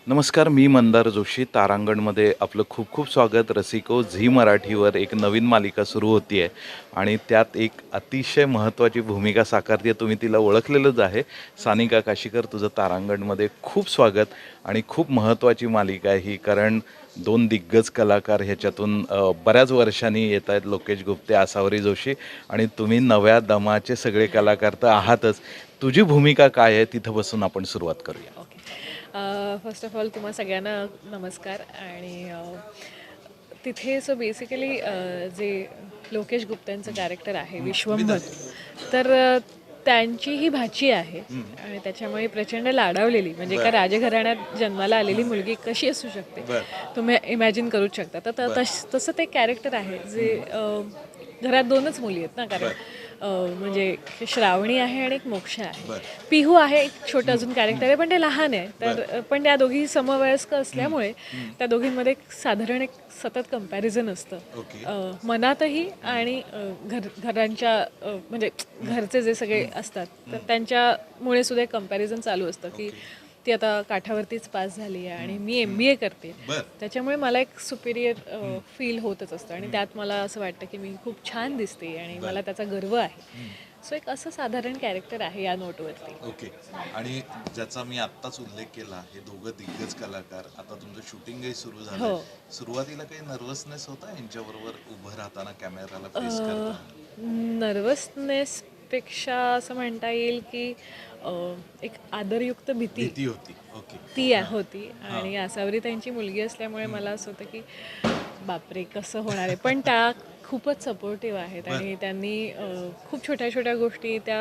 नमस्कार, मी मंदार जोशी. तारांगणमध्ये आपलं खूप खूप स्वागत. रसिको, झी मराठीवर एक नवीन मालिका सुरू होती आहे आणि त्यात एक अतिशय महत्त्वाची भूमिका साकारते आहे. तुम्ही तिला ओळखलेलंच आहे. सानिका काशीकर, तुझं तारांगणमध्ये खूप स्वागत. आणि खूप महत्त्वाची मालिका आहे ही, कारण दोन दिग्गज कलाकार ह्याच्यातून बऱ्याच वर्षांनी येत आहेत. लोकेश गुप्ते, आसावरी जोशी, आणि तुम्ही नव्या दमाचे सगळे कलाकार तर आहातच. तुझी भूमिका काय आहे, तिथं बसून आपण सुरुवात करूया. ओके. फर्स्ट ऑफ ऑल तुम्हा सगळ्यांना नमस्कार. आणि तिथे सो बेसिकली जे लोकेश गुप्त्यांचं कॅरेक्टर आहे विश्वंभर, तर त्यांची ही भाची आहे आणि त्याच्यामुळे प्रचंड लाडावलेली, म्हणजे एका राजघराण्यात जन्माला आलेली मुलगी कशी असू शकते तुम्ही इमॅजिन करूच शकता. तर तसं ते कॅरेक्टर आहे जे घरात दोनच मुली आहेत ना, कारण म्हणजे श्रावणी आहे आणि एक मोक्ष आहे. पिहू आहे एक छोटं अजून कॅरेक्टर आहे, पण ते लहान आहे. तर पण त्या दोघी समवयस्क असल्यामुळे त्या दोघींमध्ये एक साधारण एक सतत कंपॅरिझन असतं मनातही आणि घरांच्या म्हणजे घरचे जे सगळे असतात तर त्यांच्यामुळे सुद्धा एक कंपॅरिझन चालू असतं की ती आता काठावरतीच पास झाली आहे आणि मी MBA करते. त्याच्यामुळे मला एक सुपिरियर फील होतच असतं आणि त्यात मला असं वाटतं की मी खूप छान दिसते आणि मला त्याचा गर्व आहे. सो एक असं साधारण कॅरेक्टर आहे या नोटवरती. ओके. आणि ज्याचा मी आत्ताच उल्लेख केला, हे दोघं दिग्गज कलाकार, आता तुमचं शूटिंगही सुरू झालं. हो. सुरुवातीला काही नर्वसनेस होता यांच्याबरोबर उभं राहताना, कॅमेराला फेस करताना? नर्वसनेसपेक्षा असं म्हणता येईल की एक आदरयुक्त भीती भीती होती. ओके. ती होती. आणि आसावरी त्यांची मुलगी असल्यामुळे मला असं होतं की बापरे कसं होणार आहे, पण त्या खूपच सपोर्टिव्ह आहेत आणि त्यांनी खूप छोट्या छोट्या गोष्टी त्या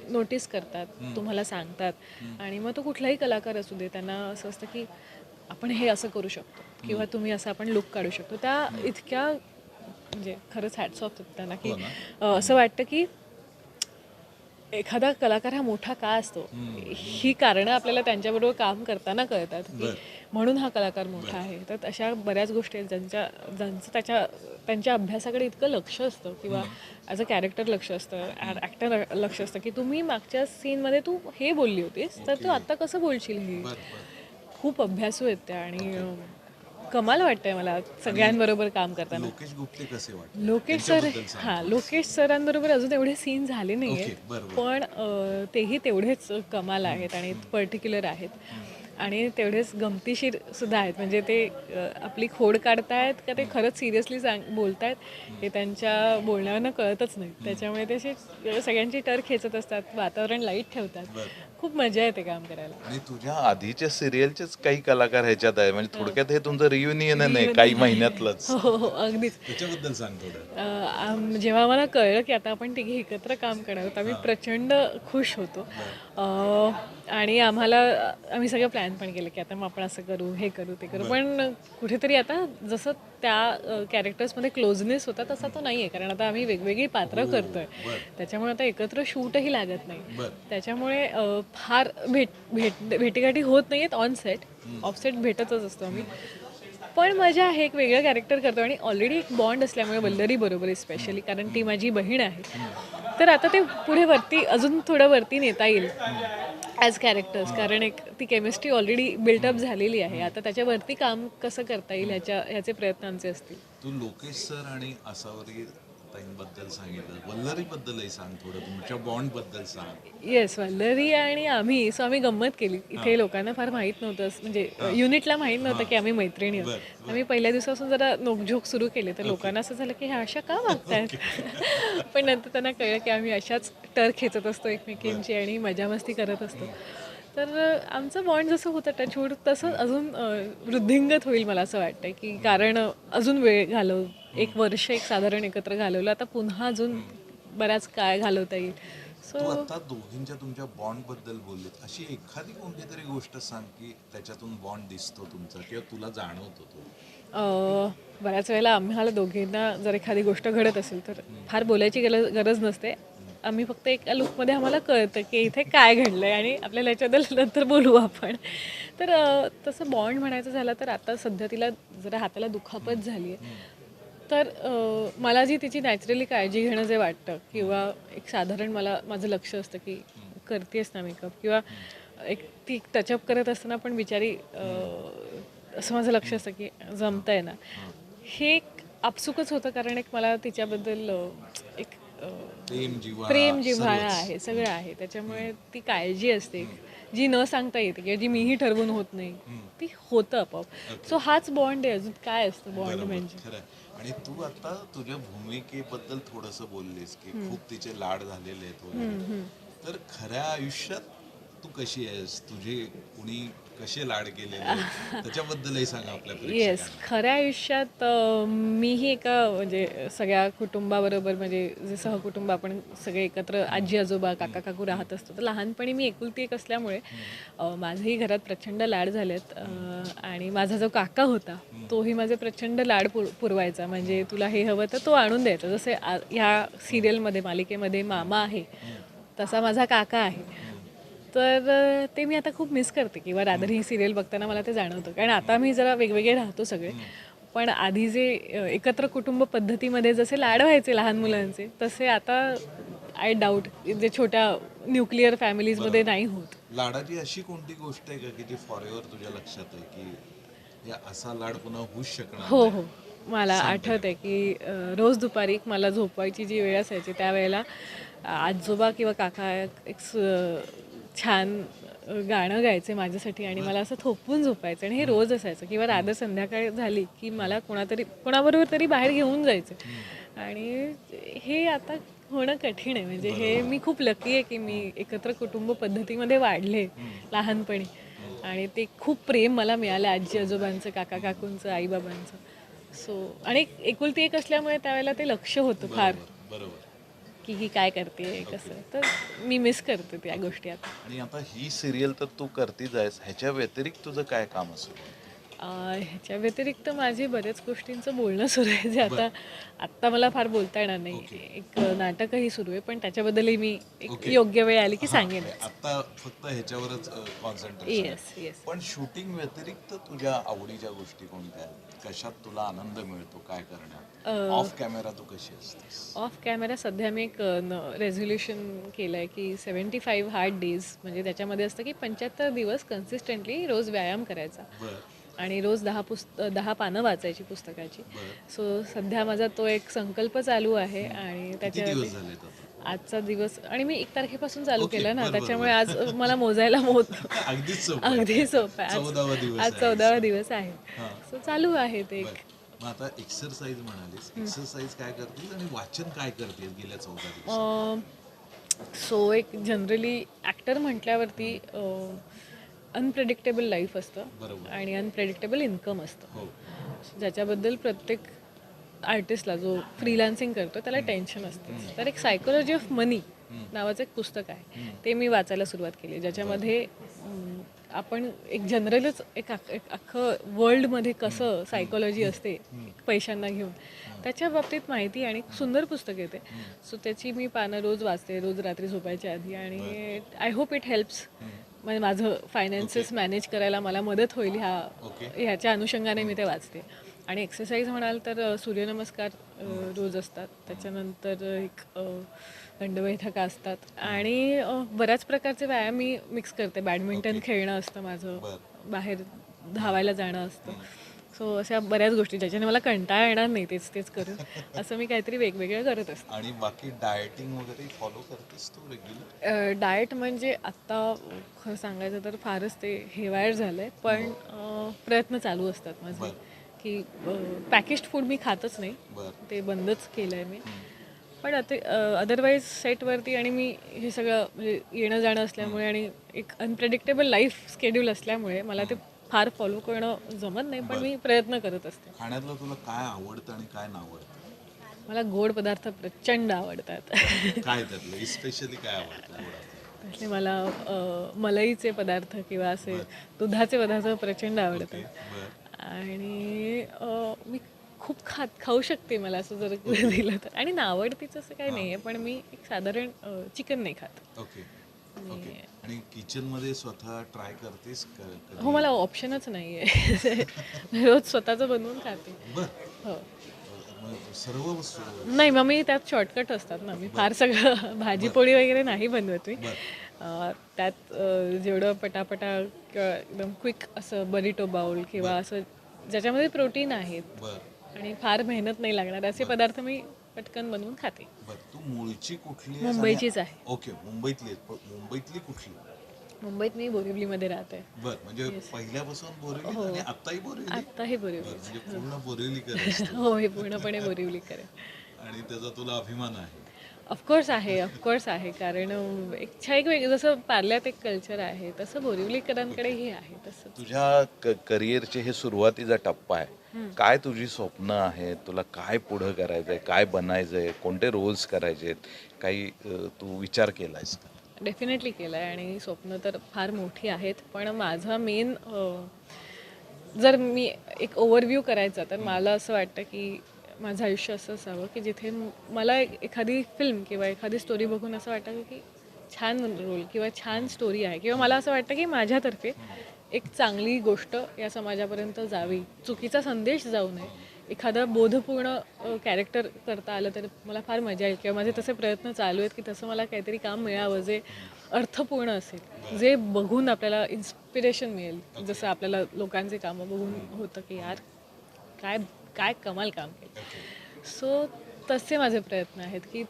नोटीस करतात, तुम्हाला सांगतात. आणि मग तो कुठलाही कलाकार असू दे, त्यांना असं असतं की आपण हे असं करू शकतो किंवा तुम्ही असं आपण लुक काढू शकतो. त्या इतक्या म्हणजे खरंच हॅट्स ऑफ त्यांना की असं वाटतं की एखादा कलाकार हा मोठा का असतो, ही कारणं आपल्याला त्यांच्याबरोबर काम करताना कळतात की म्हणून हा कलाकार मोठा आहे. तर अशा बऱ्याच गोष्टी आहेत ज्यांचं त्यांच्या अभ्यासाकडे इतकं लक्ष असतं किंवा ॲज अ कॅरेक्टर लक्ष असतं, ॲक्टर लक्ष असतं की तुम्ही मागच्या सीनमध्ये तू हे बोलली होतीस तर तू आत्ता कसं बोलशील. हे खूप अभ्यासू आहेत त्या आणि कमाल वाटतंय मला सगळ्यांबरोबर काम करताना. लोकेश गुप्ते कसे वाटले? लोकेश सर, हां, लोकेश सरांबरोबर अजून एवढे सीन झाले नाही आहेत, पण तेही तेवढेच कमाल आहेत आणि पर्टिक्युलर आहेत आणि तेवढेच गमतीशीर सुद्धा आहेत. म्हणजे ते आपली खोड काढतायत का ते खरंच सिरियसली बोलतायत हे त्यांच्या बोलण्यावरनं कळतच नाही. त्याच्यामुळे ते असे सगळ्यांची टर खेचत असतात, वातावरण लाईट ठेवतात. खूप मजा येते काम करायला. आणि तुझ्या आधीच्या सिरियलचेच काही कलाकार ह्याच्यात आहे, म्हणजे थोडक्यात हे तुमचं रियुनियन नाही काही महिन्यातलंच. हो हो हो, अगदीच. त्याच्याबद्दल सांग थोडं. जेव्हा मला कळलं की आता आपण तिघे एकत्र काम करणार आहोत, आम्ही प्रचंड खुश होतो. आणि आम्ही सगळं प्लॅन पण केलं की आता मग आपण असं करू, हे करू, ते करू. पण कुठेतरी आता जसं त्या कॅरेक्टर्समध्ये क्लोजनेस होता तसा तो नाही आहे, कारण आता आम्ही वेगवेगळी पात्र करतोय. त्याच्यामुळे आता एकत्र शूटही लागत नाही. त्याच्यामुळे फार भेटीगाठी होत नाही आहेत ऑन सेट. ऑफ सेट भेटतच असतो आम्ही. पण मजा आहे, एक वेगळं कॅरेक्टर करतो आणि ऑलरेडी एक बॉन्ड असल्यामुळे वल्लरी बरोबर स्पेशली, कारण ती माझी बहीण आहे. तर आता ते पुढे वरती अजून थोडं वरती नेता येईल ॲज कॅरेक्टर्स, कारण एक ती केमिस्ट्री ऑलरेडी बिल्टअप झालेली आहे. आता त्याच्यावरती काम कसं करता येईल ह्याचे प्रयत्न आमचे असतील. तू लोकेश सर आणि आसावरी ताईंबद्दल सांगितलं, वल्लरीबद्दलही सांग थोडं, तुमच्या बॉन्ड बद्दल सांग. येस, वल्लरी आणि आम्ही गंमत केली. इथे लोकांना फार माहीत नव्हतं, म्हणजे युनिटला माहीत नव्हतं की आम्ही मैत्रिणी आहोत. आम्ही पहिल्या दिवसापासून जरा नोकझोक सुरू केले तर लोकांना असं झालं की ह्या अशा का वागतायत. पण नंतर त्यांना कळलं की आम्ही अशाच टर खेचत असतो एकमेकींची आणि मजामस्ती करत असतो. तर आमचं बॉन्ड जसं होतं टचवूड तसं अजून वृद्धिंगत होईल मला असं वाटतं की, कारण अजून वेळ एक वर्ष एक साधारण एकत्र घालवलं, आता पुन्हा अजून बराच काळ घालवता येईल. तू आता दोघींच्या तुमच्या बॉन्ड बद्दल बोललीत, अशी एखादी कोणती तरी गोष्ट सांग की त्याच्यातून बॉन्ड दिसतो तुमचा किंवा तुला जाणवतो तो. बऱ्याच वेळेला आम्हाला दोघींना जर एखादी गोष्ट घडत असेल तर फार बोलायची गरज नसते. आम्ही फक्त एका लुकमध्ये आम्हाला कळतं की इथे काय घडलं आहे आणि आपल्याला याच्याबद्दल नंतर बोलू आपण. तर तसं बॉन्ड म्हणायचं झालं तर आता सध्या तिला जरा हाताला दुखापत झाली आहे. तर मला जी तिची नॅचरली काळजी घेणं जे वाटतं किंवा एक साधारण माझं लक्ष असतं की करतेस ना मेकअप, किंवा एक ती टचअप करत असताना पण बिचारी असं माझं लक्ष असतं की जमतंय ना. हे एक आपसुकच होतं कारण एक मला तिच्याबद्दल एक प्रेम जिव्हाळा आहे, सगळं आहे. त्याच्यामुळे ती काळजी असते जी न सांगता येते किंवा जी मीही ठरवून होत नाही, ती होतं आपोआप. सो हाच बॉन्ड आहे, अजून काय असतं बॉन्ड म्हणजे. खरं आहे. आणि तू आता तुझ्या भूमिकेबद्दल थोडंसं बोललीस की खूप तिचे लाड झालेले आहेत वगैरे. तर खऱ्या आयुष्यात तू कशी आहेस, तुझे कुणी कसे लाड केलेले आहेत त्याच्याबद्दलही सांग आपल्या येस, प्रेक्षकांना. खऱ्या आयुष्यात मीही एका म्हणजे सगळ्या कुटुंबाबरोबर म्हणजे जे सहकुटुंब आपण सगळे एकत्र आजी आजोबा काका काकू राहत असतो. तर लहानपणी मी एकुलती एक असल्यामुळे माझेही घरात प्रचंड लाड झालेत. आणि माझा जो काका होता तोही माझे प्रचंड लाड पुरवायचा. म्हणजे तुला हे हवं तर तो आणून द्यायचा. जसे ह्या सिरियलमध्ये मालिकेमध्ये मामा आहे तसा माझा काका आहे. तर ते मी आता खूप मिस करते किंवा रादर ही सिरियल बघताना मला ते जाणवतं. कारण आता मी जरा वेगवेगळे राहतो सगळे. पण आधी जे एकत्र कुटुंब पद्धतीमध्ये जसे लाड व्हायचे लहान मुलांचे तसे आता आय डाऊट जे छोट्या न्यूक्लिअर फॅमिलीजमध्ये नाही होत. लाडाची अशी कोणती गोष्ट आहे का की जी फॉरएव्हर तुझ्या लक्षात आहे की हे असा लाड पुन्हा होऊच शकणार हो नाही? हो, मला आठवत आहे की रोज दुपारी मला झोपायची जी वेळ असायची त्यावेळेला आजोबा किंवा काका एक छान गाणं गायचे माझ्यासाठी आणि मला असं थोपवून झोपायचं आणि हे रोज असायचं किंवा रात्र संध्याकाळ झाली की मला कोणाबरोबर तरी बाहेर घेऊन जायचं. आणि हे आता होणं कठीण आहे. म्हणजे हे मी खूप लकी आहे की मी एकत्र कुटुंब पद्धतीमध्ये वाढले लहानपणी आणि ते खूप प्रेम मला मिळालं आजी आजोबांचं काका काकूंचं आईबाबांचं. सो आणि एकुलती एक असल्यामुळे त्यावेळेला ते लक्ष होतं फार बरोबर. की ही काय करते कसं. तर मी मिस करते त्या गोष्टी आता. आणि आता ही सिरियल तर तू करतीच आहेस, ह्याच्या व्यतिरिक्त तुझं काय काम असेल? ह्याच्या व्यतिरिक्त माझी बऱ्याच गोष्टींचं बोलणं सुरू आहे जे आत्ता मला फार बोलता येणार नाही. एक नाटकही सुरू आहे पण त्याच्याबद्दलही मी एक योग्य वेळ आली की सांगेन. आता फक्त ह्याच्यावरच कॉन्सन्ट्रेशन. Yes yes. पण शूटिंग व्यतिरिक्त तुझ्या आवडीच्या गोष्टी कोणत्या आहेत? कशात तुला आनंद मिळतो काय करण्यात? ऑफ कॅमेरा तू कशी असतेस? ऑफ कॅमेरा सध्या मी एक रेझोल्युशन केलं आहे की 75 हार्ड डेज म्हणजे त्याच्यामध्ये असतं की 75 दिवस कन्सिस्टंटली रोज व्यायाम करायचा आणि रोज 10 पानं वाचायची पुस्तकाची. सो सध्या माझा तो एक संकल्प चालू आहे आणि त्याच्यावरती आजचा दिवस आणि मी 1 तारखेपासून चालू केलं ना त्याच्यामुळे आज मला मोजायला अगदी सोपं आहे. आज 14वा दिवस आहे. सो चालू आहे ते एक. मग आता एक्सरसाइज म्हणालीस, एक्सरसाइज काय करतेस आणि वाचन काय करतेस गेल्या 14 दिवसात? सो एक जनरली ॲक्टर म्हटल्यावरती अनप्रेडिक्टेबल लाईफ असतं आणि अनप्रेडिक्टेबल इन्कम असतं ज्याच्याबद्दल प्रत्येक आर्टिस्टला जो फ्रीलान्सिंग करतो त्याला टेन्शन असतं. तर एक सायकोलॉजी ऑफ मनी नावाचं एक पुस्तक आहे ते मी वाचायला सुरुवात केली ज्याच्यामध्ये आपण एक जनरलच एक अख्खं वर्ल्डमध्ये कसं सायकोलॉजी असते पैशांना घेऊन त्याच्या बाबतीत माहिती आणि सुंदर पुस्तक येते. सो त्याची मी पानं रोज वाचते रोज रात्री झोपायच्या आधी आणि आय होप इट हेल्प्स. म्हणजे माझं फायनान्सेस मॅनेज करायला मला मदत होईल ह्याच्या अनुषंगाने मी ते वाचते. आणि एक्सरसाइज म्हणाल तर सूर्यनमस्कार रोज असतात. त्याच्यानंतर एक दंडबैठका असतात आणि बऱ्याच प्रकारचे व्यायाम मी मिक्स करते. बॅडमिंटन खेळणं असतं माझं, बाहेर धावायला जाणं असतं. सो अशा बऱ्याच गोष्टी ज्याच्याने मला कंटाळा येणार नाही तेच तेच करून असं मी काहीतरी वेगवेगळं करत असते. आणि बाकी डाएटिंग वगैरे फॉलो करतेस तू रेग्युलर? डाएट म्हणजे आत्ता खरं सांगायचं तर फारच ते हेवायर झालं आहे पण प्रयत्न चालू असतात माझे की पॅकेज्ड फूड मी खातच नाही. ते बंदच केलं आहे मी. पण अदरवाईज सेटवरती आणि मी हे सगळं म्हणजे येणं जाणं असल्यामुळे आणि एक अनप्रेडिक्टेबल लाईफ स्केड्यूल असल्यामुळे मला ते फार फॉलो करणं जमत नाही पण मी प्रयत्न करत असते. खाण्यातलं तुला काय आवडतं आणि काय नावडतं? मला गोड पदार्थ प्रचंड आवडतात. काय त्यातलं स्पेशली काय आवडतं? त्यातले मला मलईचे पदार्थ किंवा असे दुधाचे पदार्थ प्रचंड आवडतात आणि मी खूप खाऊ शकते मला असं जर दिलं तर. आणि नावडतीचं असं काही नाही आहे पण मी एक साधारण चिकन नाही खात. आणि किचन मध्ये स्वतः ट्राय करतेस? हो, मला ऑप्शनच नाही आहे. रोज स्वतःचं बनवून खाते. हो सर्व नाही मग मी त्यात शॉर्टकट असतात ना. मी फार सगळं भाजीपोळी वगैरे नाही बनवत मी. त्यात जेवढं पटापटा किंवा एकदम क्विक असं बरिटो बाउल किंवा असं ज्याच्यामध्ये प्रोटीन आहेत आणि फार मेहनत नाही लागणार असे पदार्थ मी पटकन बनवून खाते. तू मूळची कुठली मुंबईचीच आहे. ओके, मुंबईतली कुठली? मुंबईत मी बोरिवलीमध्ये राहते. म्हणजे पहिल्यापासून बोरिवली आणि आत्ताही बोरिवली? आत्ताही बोरिवली. म्हणजे पूर्ण बोरिवलीकर हो, हे पूर्णपणे बोरिवलीकर आहे. आणि त्याचा तुला अभिमान आहे? ऑफकोर्स आहे कारण एक वेगळं जसं पार्ल्यात एक कल्चर आहे तसं बोरिवलीकरांकडेही आहे. तसं तुझ्या करिअरचे हे सुरुवातीचा टप्पा आहे. काय तुझी स्वप्न आहे? तुला काय पुढं करायचंय? काय बनायचंय? कोणते रोल्स करायचेत? काही तू विचार केलायस का? डेफिनेटली केलं आहे आणि स्वप्न तर फार मोठी आहेत. पण माझा मेन जर मी एक ओव्हरव्ह्यू करायचा तर मला असं वाटतं की माझं आयुष्य असं असावं की जिथे मला एखादी फिल्म किंवा एखादी स्टोरी बघून असं वाटतं की छान रोल किंवा छान स्टोरी आहे किंवा मला असं वाटतं की माझ्यातर्फे एक चांगली गोष्ट या समाजापर्यंत जावी, चुकीचा संदेश जाऊ नये, एखादं बोधपूर्ण कॅरेक्टर करता आलं तर मला फार मजा येईल किंवा माझे तसे प्रयत्न चालू आहेत की तसं मला काहीतरी काम मिळावं जे अर्थपूर्ण असेल, जे बघून आपल्याला इन्स्पिरेशन मिळेल. जसं आपल्याला लोकांचे कामं बघून होतं की यार काय काय कमाल काम केलं. सो तसे माझे प्रयत्न आहेत की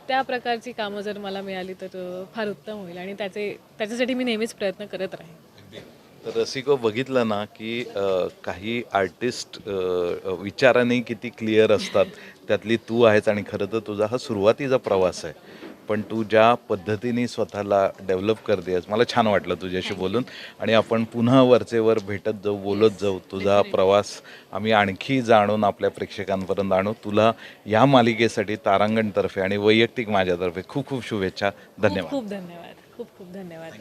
त्या प्रकारची कामं जर मला मिळाली तर फार उत्तम होईल आणि त्याच्यासाठी मी नेहमीच प्रयत्न करत राहीन. तर रसिको बघितलं ना की काही आर्टिस्ट विचाराने किती क्लिअर असतात, त्यातली तू आहेस. आणि खरं तर तुझा हा सुरुवातीचा प्रवास आहे, पण तू ज्या पद्धतीने स्वतःला डेव्हलप करतेस, मला छान वाटलं तुझ्याशी बोलून. आणि आपण पुन्हा वरचेवर भेटत जाऊ, बोलत जाऊ. तुझा प्रवास आम्ही आणखी जाणून आपल्या प्रेक्षकांपर्यंत आणू. तुला या मालिकेसाठी तारांगणतर्फे आणि वैयक्तिक माझ्यातर्फे खूप खूप शुभेच्छा. धन्यवाद. खूप धन्यवाद.